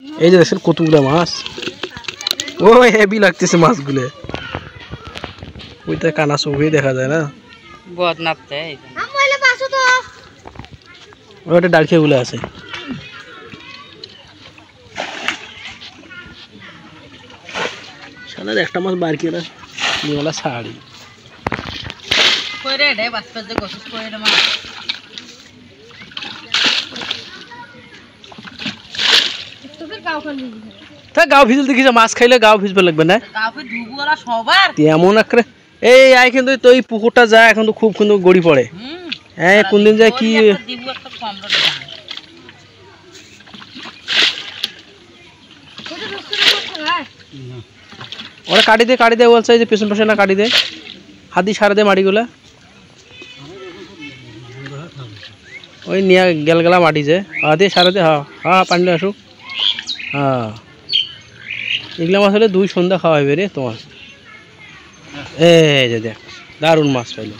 এই যে দেখছেন কতগুলো মাছ, ও হেভি লাগতেছে মাছগুলো। ওইটা কানা চোখেই দেখা যায় না, ওটা ডালখিয়া গুলো আছে। শালার একটা মাছ বার করে নিওলা ছাড়ি কইরে রে বাসপে যে গসস কইরে মাছ তোকে গাও খালি তা গাও ভিজল দেখিস মাছ খাইলে গাও ভিজবে লাগবে না গাও ধুবুলা সবার এমন করে এই আই কিন্তু তো এই পুকুরটা যায় এখন তো খুব কিন্তু গড়ি পড়ে। হ্যাঁ কোন দিন যায় কি দিবু একটা কমরা ওরা কাটি দে বলছে যে পেছন পাশে না কাটি দে, হাতি সারা দে মাটিগুলা ওই নিয়ে গেলগেলা মাটি যে হাতি সারা দে। হ্যাঁ হ্যাঁ পানি আসুক। হ্যাঁ এগুলা মাছ হলে 2 সন্ধ্যা খাওয়া হবে রে তোমার। এই যে দেখ দারুণ মাছ পাইলো।